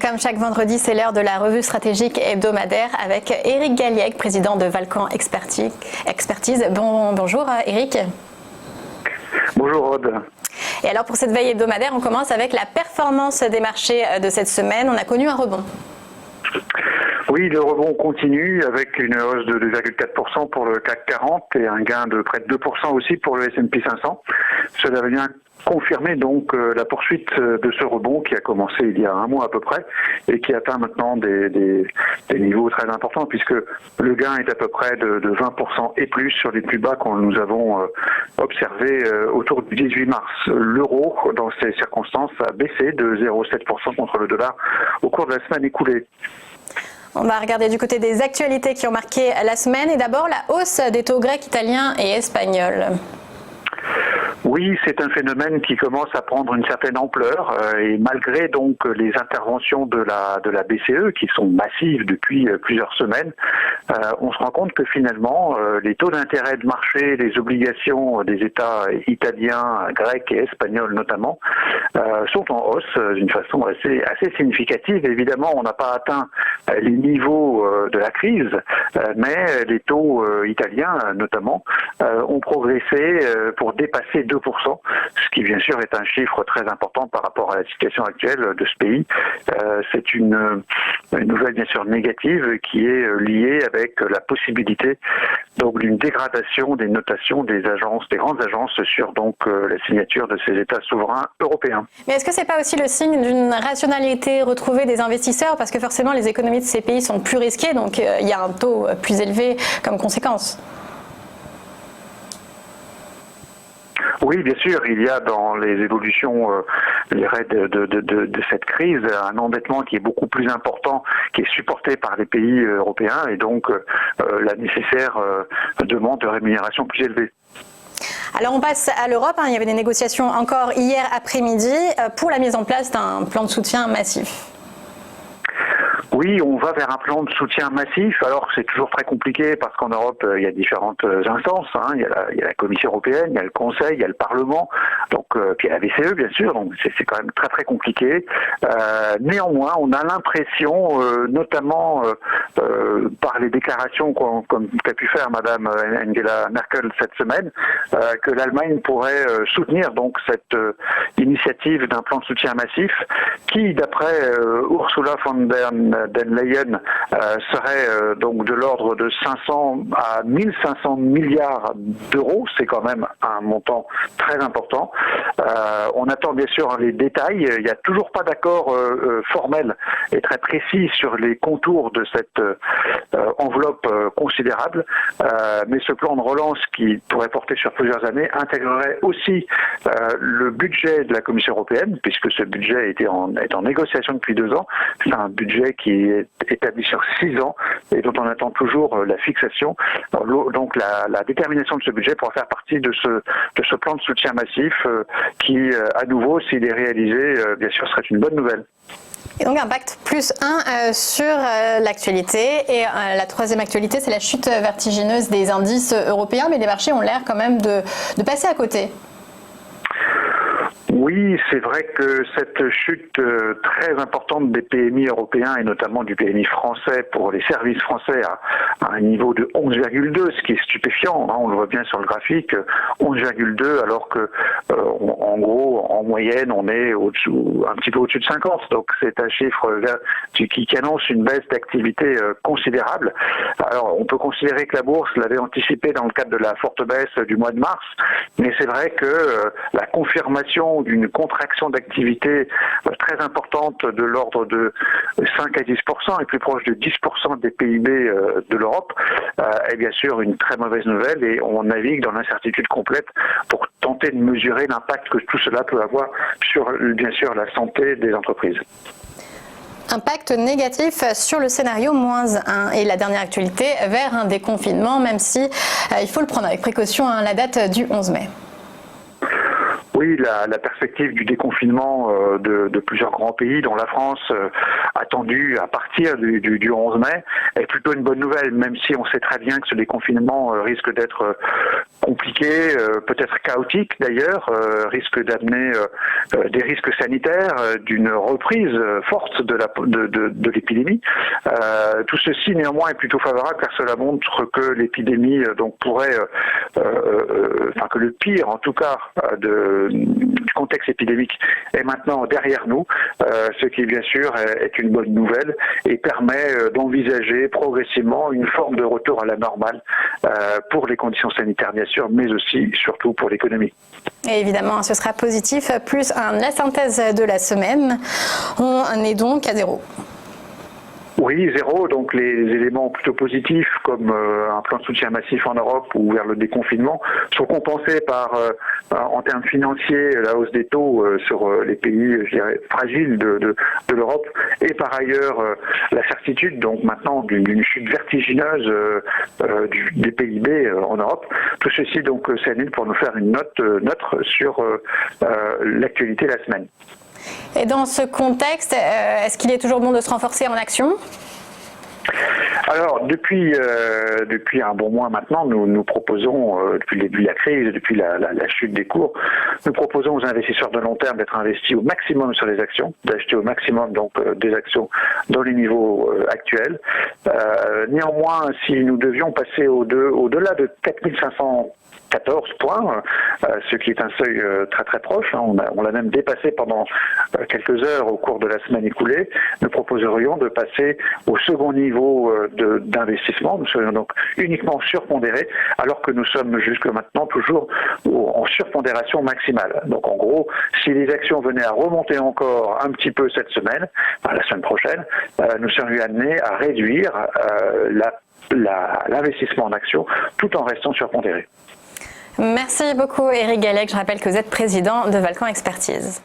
Comme chaque vendredi, c'est l'heure de la revue stratégique hebdomadaire avec Éric Galliègue, président de Valcan Expertise. Bonjour Éric. Bonjour Aude. Et alors pour cette veille hebdomadaire, on commence avec la performance des marchés de cette semaine. On a connu un rebond. Oui, le rebond continue avec une hausse de 2,4% pour le CAC 40 et un gain de près de 2% aussi pour le S&P 500. Cela vient confirmer donc la poursuite de ce rebond qui a commencé il y a un mois à peu près et qui atteint maintenant des niveaux très importants puisque le gain est à peu près de 20% et plus sur les plus bas que nous avons observés autour du 18 mars. L'euro, dans ces circonstances, a baissé de 0,7% contre le dollar au cours de la semaine écoulée. On va regarder du côté des actualités qui ont marqué la semaine et d'abord la hausse des taux grecs, italiens et espagnols. Oui, c'est un phénomène qui commence à prendre une certaine ampleur et malgré donc les interventions de la BCE qui sont massives depuis plusieurs semaines, on se rend compte que finalement les taux d'intérêt de marché, les obligations des États italiens, grecs et espagnols notamment sont en hausse d'une façon assez significative. Évidemment, on n'a pas atteint les niveaux de la crise, mais les taux italiens notamment ont progressé pour dépasser 2%, ce qui bien sûr est un chiffre très important par rapport à la situation actuelle de ce pays. C'est une nouvelle bien sûr négative qui est liée avec la possibilité donc d'une dégradation des notations des grandes agences sur donc la signature de ces États souverains européens. Mais est-ce que c'est pas aussi le signe d'une rationalité retrouvée des investisseurs parce que forcément les économies de ces pays sont plus risquées, donc il y a un taux plus élevé comme conséquence? Oui, bien sûr, il y a dans les évolutions de cette crise un endettement qui est beaucoup plus important, qui est supporté par les pays européens et donc la nécessaire demande de rémunération plus élevée. Alors on passe à l'Europe, il y avait des négociations encore hier après-midi pour la mise en place d'un plan de soutien massif. Oui, on va vers un plan de soutien massif. Alors c'est toujours très compliqué parce qu'en Europe il y a différentes instances. Il y a la Commission européenne, il y a le Conseil, il y a le Parlement, donc puis il y a la BCE bien sûr. Donc c'est quand même très très compliqué. Néanmoins, on a l'impression, notamment par les déclarations qu'a pu faire Madame Angela Merkel cette semaine, que l'Allemagne pourrait soutenir donc cette initiative d'un plan de soutien massif, qui d'après Ursula von der Leyen serait donc de l'ordre de 500 à 1500 milliards d'euros. C'est quand même un montant très important. On attend bien sûr les détails. Il n'y a toujours pas d'accord formel et très précis sur les contours de cette enveloppe considérable. Mais ce plan de relance qui pourrait porter sur plusieurs années intégrerait aussi le budget de la Commission européenne, puisque ce budget est en négociation depuis 2 ans. C'est un budget qui est établi sur 6 ans et dont on attend toujours la fixation. Donc la détermination de ce budget pourra faire partie de ce plan de soutien massif qui, à nouveau, s'il est réalisé, bien sûr, serait une bonne nouvelle. Et donc impact plus 1 sur l'actualité. Et la troisième actualité, c'est la chute vertigineuse des indices européens, mais les marchés ont l'air quand même de passer à côté. Oui, c'est vrai que cette chute très importante des PMI européens et notamment du PMI français pour les services français à un niveau de 11,2, ce qui est stupéfiant, on le voit bien sur le graphique, 11,2 alors que en gros, en moyenne, on est un petit peu au-dessus de 50. Donc c'est un chiffre qui annonce une baisse d'activité considérable. Alors on peut considérer que la bourse l'avait anticipé dans le cadre de la forte baisse du mois de mars, mais c'est vrai que la confirmation d'une contraction d'activité très importante de l'ordre de 5 à 10% et plus proche de 10% des PIB de l'Europe est bien sûr une très mauvaise nouvelle et on navigue dans l'incertitude complète pour tenter de mesurer l'impact que tout cela peut avoir sur bien sûr la santé des entreprises. Impact négatif sur le scénario -1 et la dernière actualité vers un déconfinement, même si il faut le prendre avec précaution, la date du 11 mai. oui, la perspective du déconfinement de plusieurs grands pays, dont la France, attendue à partir du 11 mai, est plutôt une bonne nouvelle, même si on sait très bien que ce déconfinement risque d'être compliqué, peut-être chaotique d'ailleurs, risque d'amener des risques sanitaires, d'une reprise forte de l'épidémie. Tout ceci néanmoins est plutôt favorable car cela montre que l'épidémie donc pourrait, que le pire en tout cas du contexte épidémique est maintenant derrière nous, ce qui bien sûr est une bonne nouvelle et permet d'envisager progressivement une forme de retour à la normale pour les conditions sanitaires bien sûr, mais aussi surtout pour l'économie. Et évidemment, ce sera positif. Plus la synthèse de la semaine, on est donc à 0. Oui, 0, donc les éléments plutôt positifs comme un plan de soutien massif en Europe ou vers le déconfinement sont compensés par, en termes financiers, la hausse des taux sur les pays, je dirais, fragiles de l'Europe et par ailleurs la certitude donc maintenant d'une chute vertigineuse des PIB en Europe. Tout ceci donc s'annule pour nous faire une note neutre sur l'actualité de la semaine. Et dans ce contexte, est-ce qu'il est toujours bon de se renforcer en action ? Alors, depuis un bon mois maintenant, nous proposons, depuis le début de la crise, depuis la chute des cours, nous proposons aux investisseurs de long terme d'être investis au maximum sur les actions, d'acheter au maximum donc des actions dans les niveaux actuels. Néanmoins, si nous devions passer au-delà de 4514 points, ce qui est un seuil très très proche, on l'a même dépassé pendant quelques heures au cours de la semaine écoulée, nous proposerions de passer au second niveau d'investissement. Nous serions donc uniquement surpondérés, alors que nous sommes jusque maintenant toujours en surpondération maximale. Donc en gros, si les actions venaient à remonter encore un petit peu cette semaine, la semaine prochaine, nous serions amenés à réduire l'investissement en actions tout en restant surpondérés. Merci beaucoup Éric Gallec. Je rappelle que vous êtes président de Valcan Expertise.